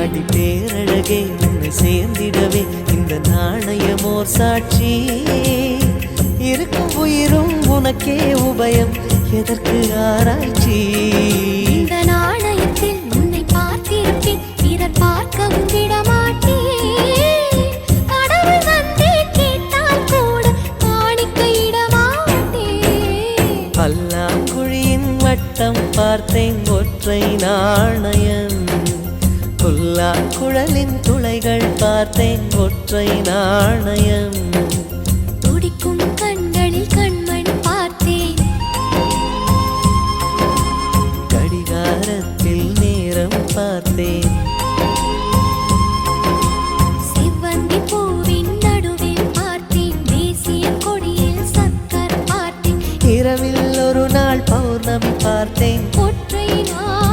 அடி பேரழகே உன்னை சேர்ந்திடவே இந்த நாணயமோர் சாட்சி இருக்கும் உயிரும் உனக்கே உபயம் எதற்கு ஆராய்ச்சி இந்த நாணயத்தில் உன்னை பார்த்திருப்பேன் பிறர் பார்க்கவும் விடமாட்டேன் கடவுள் வந்தே கேட்டால் கூட காணிக்கையிடமாட்டேன் பல்லாங்குழியின் வட்டம் பார்த்தேன் ஒற்றை நாணயம் புல்லாங்குழலின் துளைகள் பார்த்தேன் ஒற்றை நாணயம் துடிக்கும் கண்களில் கண்மணி பார்த்தேன் கடிகாரத்தில் நேரம் பார்த்தேன் செவ்வந்தி பூவின் நடுவில் பார்த்தேன் தேசிய கொடியில் சக்கர் பார்த்தேன் இரவில் ஒரு நாள் பௌர்ணமி பார்த்தேன் ஒற்றை நாள்